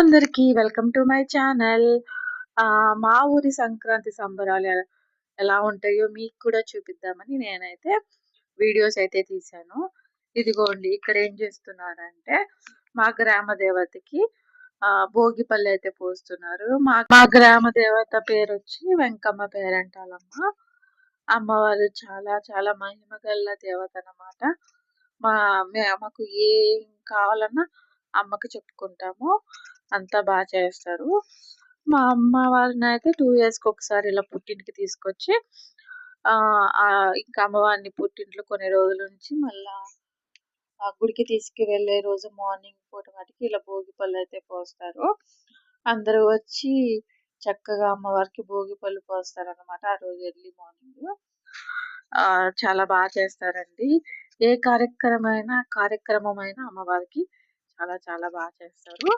అందరికీ welcome to my channel. మా ఊరి సంక్రాంతి సంబరాలు ఎలా ఉంటాయో మీకు కూడా చూపిద్దామని నేనైతే వీడియోస్ అయితే తీశాను. ఇదిగోండి ఇక్కడ ఏం చేస్తున్నారంటే మా గ్రామ దేవతకి భోగిపల్లి అయితే పోస్తున్నారు. మా గ్రామ దేవత పేరు వచ్చి వెంకమ్మ పేరంటాలమ్మ. అమ్మవారు చాలా చాలా మహిమ గల దేవత అన్నమాట. మాకు ఏం కావాలన్నా అమ్మకి చెప్పుకుంటాము. అంతా బాగా చేస్తారు. మా అమ్మ వారిని అయితే 2 ఇయర్స్‌కి ఒకసారి ఇలా పుట్టింటికి తీసుకొచ్చి ఇంకా అమ్మవారిని పుట్టింట్లో కొన్ని రోజుల నుంచి మళ్ళా గుడికి తీసుకువెళ్ళే రోజు మార్నింగ్ పూట మటుకు ఇలా భోగిపళ్ళు అయితే పోస్తారు. అందరూ వచ్చి చక్కగా అమ్మవారికి భోగిపళ్ళు పోస్తారనమాట ఆ రోజు ఎర్లీ మార్నింగ్. చాలా బాగా చేస్తారండి. ఏ కార్యక్రమమైనా అమ్మవారికి చాలా చాలా బాగా చేస్తారు.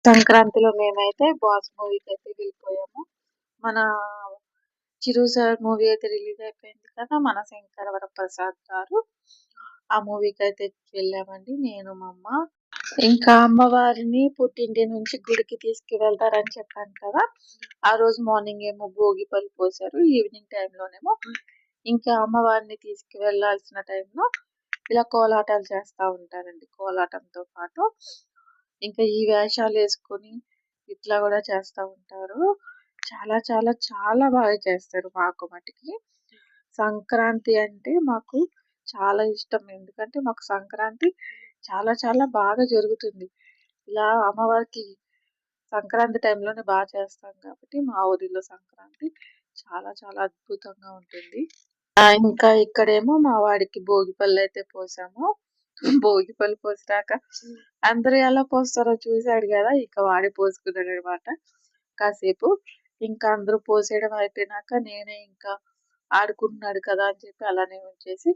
సంక్రాంతిలో మేమైతే బాస్ మూవీకి అయితే వెళ్ళిపోయాము. మన చిరు సార్ మూవీ అయితే రిలీజ్ అయిపోయింది కదా, మన శంకర వరప్రసాద్ గారు. ఆ మూవీకి అయితే వెళ్ళామండి నేను, మా అమ్మ. ఇంకా అమ్మవారిని పుట్టింటి నుంచి గుడికి తీసుకువెళ్తారని చెప్పాను కదా, ఆ రోజు మార్నింగ్ ఏమో భోగిపళ్ళు పోసారు. ఈవినింగ్ టైంలోనేమో ఇంకా అమ్మవారిని తీసుకువెళ్లాల్సిన టైంలో ఇలా కోలాటాలు చేస్తూ ఉంటారండి. కోలాటంతో పాటు ఇంకా ఈ వేషాలు వేసుకొని ఇట్లా కూడా చేస్తూ ఉంటారు. చాలా చాలా చాలా బాగా చేస్తారు. మాకు మటుకి సంక్రాంతి అంటే మాకు చాలా ఇష్టం. ఎందుకంటే మాకు సంక్రాంతి చాలా చాలా బాగా జరుగుతుంది. ఇలా అమ్మవారికి సంక్రాంతి టైంలోనే బాగా చేస్తాం కాబట్టి మా ఊరిలో సంక్రాంతి చాలా చాలా అద్భుతంగా ఉంటుంది. ఇంకా ఇక్కడేమో మా వాడికి భోగిపళ్ళు అయితే పోసాము. భోగిపళ్ళు పోసినాక అందరూ ఎలా పోస్తారో చూసాడు కదా, ఇక వాడే పోసుకున్నాడు అనమాట కాసేపు. ఇంకా అందరూ పోసేయడం అయిపోయినాక నేనే ఇంకా ఆడుకుంటున్నాడు కదా అని చెప్పి అలానే ఉంచేసి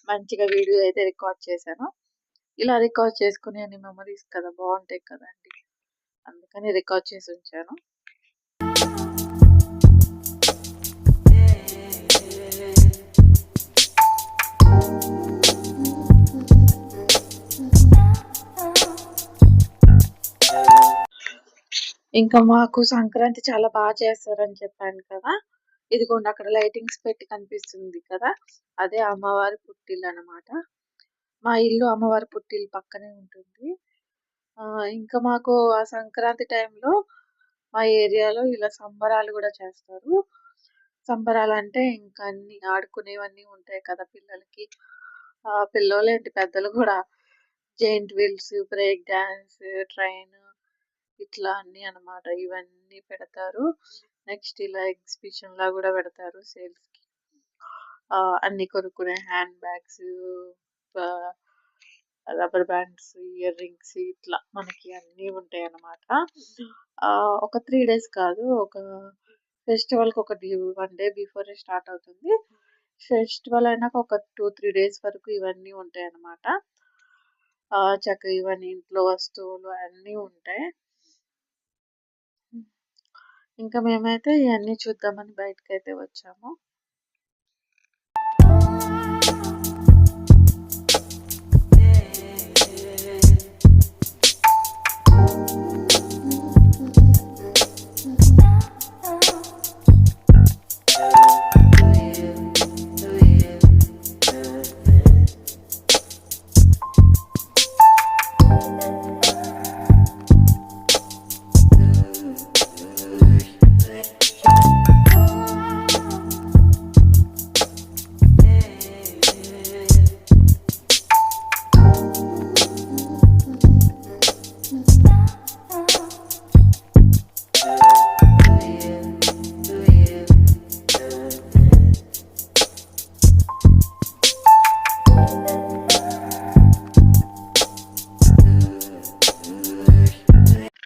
మంచిగా వీడియో అయితే రికార్డ్ చేశాను. ఇలా రికార్డ్ చేసుకునే అన్ని మెమరీస్ కదా బాగుంటాయి కదండి, అందుకని రికార్డ్ చేసి ఉంచాను. ఇంకా మాకు సంక్రాంతి చాలా బాగా చేస్తారని చెప్పాను కదా, ఇదిగోండి అక్కడ లైటింగ్స్ పెట్టి కనిపిస్తుంది కదా, అదే అమ్మవారి పుట్టిల్లు అన్నమాట. మా ఇల్లు అమ్మవారి పుట్టిల్లు పక్కనే ఉంటుంది. ఇంకా మాకు ఆ సంక్రాంతి టైంలో మా ఏరియాలో ఇలా సంబరాలు కూడా చేస్తారు. సంబరాలు అంటే ఇంకా అన్ని ఆడుకునేవన్నీ ఉంటాయి కదా పిల్లలకి. పిల్లోలేంటి పెద్దలు కూడా giant wheels, break dance, train ఇట్లా అన్ని అన్నమాట. ఇవన్నీ పెడతారు. నెక్స్ట్ ఇలా ఎగ్జిబిషన్ లా కూడా పెడతారు సేల్స్ కి. అన్ని కొనుక్కునే hand bags, rubber bands, ear rings ఇట్లా మనకి అన్నీ ఉంటాయి అన్నమాట. ఒక 3 days కాదు, ఒక ఫెస్టివల్ కి 1 day బిఫోర్ స్టార్ట్ అవుతుంది. ఫెస్టివల్ అయినాక ఒక 2-3 days వరకు ఇవన్నీ ఉంటాయి అన్నమాట. చక్కగా ఇవన్నీ ఇంట్లో వస్తువులు అన్నీ ఉంటాయి. ఇంకా మేమైతే ఇవన్నీ చూద్దామని బయటకైతే వచ్చాము.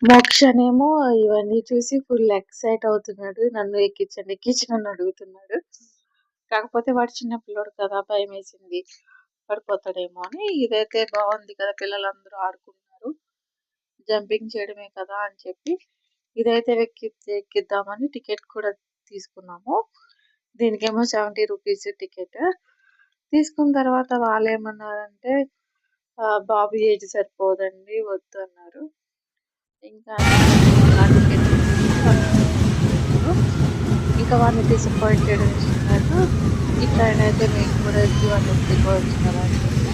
మోక్షనేమో ఇవన్నీ చూసి ఫుల్ ఎక్సైట్ అవుతున్నాడు. నన్ను ఎక్కించండి ఎక్కించండి అడుగుతున్నాడు. కాకపోతే వాడు చిన్న పిల్లోడు కదా, భయం వేసింది పడిపోతాడేమో అని. ఇదైతే బాగుంది కదా, పిల్లలందరూ ఆడుకుంటున్నారు, జంపింగ్ చేయడమే కదా అని చెప్పి ఇదైతే ఎక్కిద్దామని టికెట్ కూడా తీసుకున్నాము. దీనికేమో 70 రూపీస్ టికెట్. తీసుకున్న తర్వాత వాళ్ళు ఏమన్నారంటే బాబు ఏజ్ సరిపోదండి వద్దు అన్నారు. ఇంకా ఇంకా వాడిని డిసప్పాయింటెడ్ చేసినట్టు ఈ ట్రైన్ అయితే మేము కూడా ఎక్కి వాడిని ఎత్తుకోవచ్చు కదా అని చెప్పి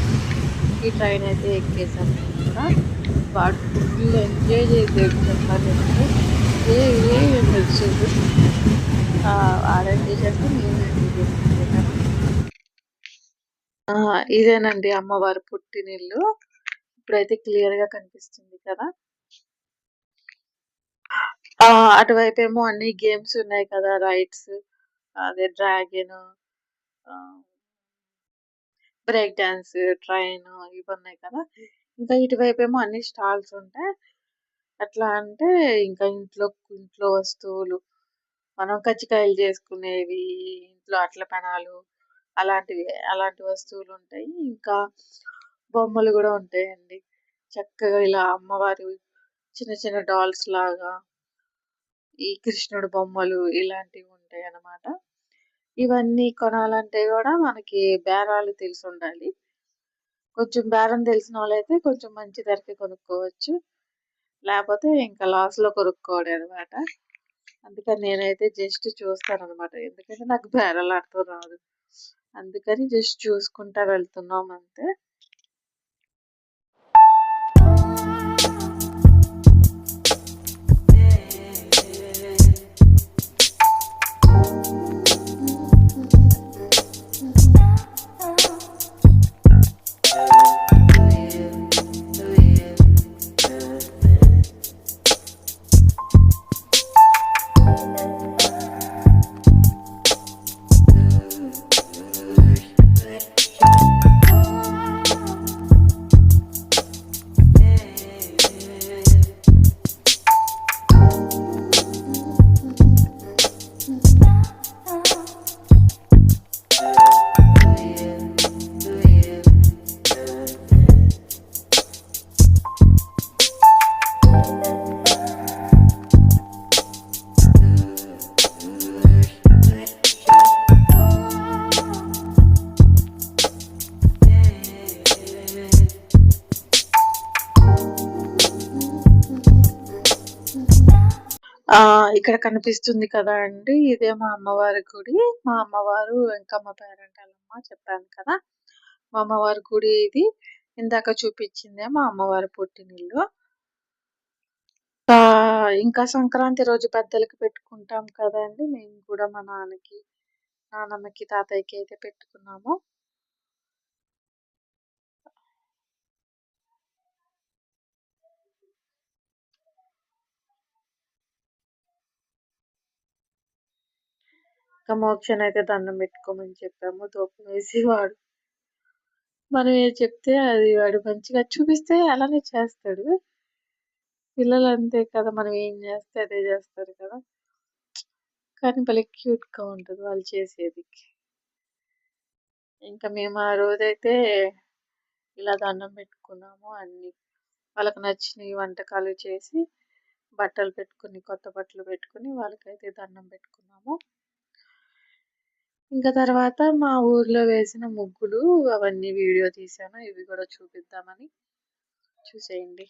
ఈ ట్రైన్ అయితే ఎక్కేసాం మేము కూడా. వాడు ఫుల్ ఎంజాయ్ చేసాడు చెప్పాలంటే. ఏ ఏ నచ్చింది వాడు ఎంజాయ్ చేస్తే మేము ఎంజాయ్ చేస్తుండే కదా. ఇదేనండి అమ్మవారి పుట్టినిల్లు. ఇప్పుడైతే క్లియర్ గా కనిపిస్తుంది కదా. అటువైపు ఏమో అన్ని గేమ్స్ ఉన్నాయి కదా, రైడ్స్, అదే డ్రాగన్, బ్రేక్ డాన్స్, ట్రైన్ ఇవి ఉన్నాయి కదా. ఇంకా ఇటువైపు ఏమో అన్ని స్టాల్స్ ఉంటాయి. ఎట్లా అంటే ఇంకా ఇంట్లో వస్తువులు, మనం కజ్జికాయలు చేసుకునేవి, ఇంట్లో అట్ల పెనాలు, అలాంటి వస్తువులు ఉంటాయి. ఇంకా బొమ్మలు కూడా ఉంటాయండి. చక్కగా ఇలా అమ్మవారి చిన్న చిన్న డాల్స్ లాగా ఈ కృష్ణుడు బొమ్మలు ఇలాంటివి ఉంటాయి అన్నమాట. ఇవన్నీ కొనాలంటే కూడా మనకి బేరాలు తెలిసి ఉండాలి. కొంచెం బేరం తెలిసిన వాళ్ళైతే కొంచెం మంచి ధరకి కొనుక్కోవచ్చు. లేకపోతే ఇంకా లాస్‌లో కొనుక్కోవడం అనమాట. అందుకని నేనైతే జస్ట్ చూస్తాననమాట. ఎందుకంటే నాకు బేరాలాడటం రాదు. అందుకని జస్ట్ చూసుకుంటా వెళ్తున్నాం అంతే. ఇక్కడ కనిపిస్తుంది కదా అండి, ఇదే మా అమ్మవారి గుడి. మా అమ్మవారు వెంకమ్మ పేరంటాలమ్మ చెప్పాను కదా. మా అమ్మవారి గుడి ఇది. ఇందాక చూపించిందే మా అమ్మవారి పుట్టినిల్లు. ఇంకా సంక్రాంతి రోజు పెద్దలకి పెట్టుకుంటాం కదండి, మేము కూడా మా నాన్నమ్మకి, తాతయ్యకి అయితే పెట్టుకున్నాము. ఇంకా మోక్షని అయితే దండం పెట్టుకోమని చెప్పాము. దూపం వేసి మనం ఏది చెప్తే అది వాడు మంచిగా చూపిస్తే అలానే చేస్తాడు. పిల్లలు అంతే కదా, మనం ఏం చేస్తే అదే చేస్తారు కదా. కానీ భలే క్యూట్‌గా ఉంటది వాళ్ళు చేసేది. ఇంకా మేము ఆ రోజైతే ఇలా దండం పెట్టుకున్నాము. అన్ని వాళ్ళకి నచ్చినవి వంటకాలు చేసి, బట్టలు పెట్టుకుని, కొత్త బట్టలు పెట్టుకుని వాళ్ళకైతే దండం పెట్టుకున్నాము. ఇంకా తర్వాత మా ఊర్లో వేసిన ముగ్గులు అవన్నీ వీడియో తీశాను. ఇవి కూడా చూపిద్దామని. చూసేయండి.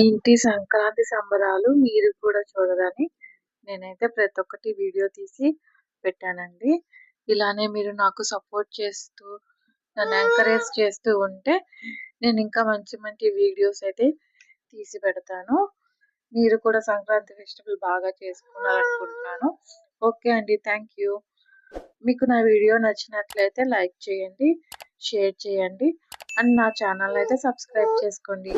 ఇంటి సంక్రాంతి సంబరాలు మీరు కూడా చూడాలని నేనైతే ప్రతి ఒక్కటి వీడియో తీసి పెట్టానండి. ఇలానే మీరు నాకు సపోర్ట్ చేస్తూ నన్ను ఎంకరేజ్ చేస్తూ ఉంటే నేను ఇంకా మంచి మంచి వీడియోస్ అయితే తీసి పెడతాను. మీరు కూడా సంక్రాంతి ఫెస్టివల్ బాగా చేసుకోవాలనుకుంటున్నాను. ఓకే అండి. Thank you. మీకు నా వీడియో నచ్చినట్లయితే లైక్ చేయండి, షేర్ చేయండి అండ్ నా ఛానల్ అయితే సబ్స్క్రైబ్ చేసుకోండి.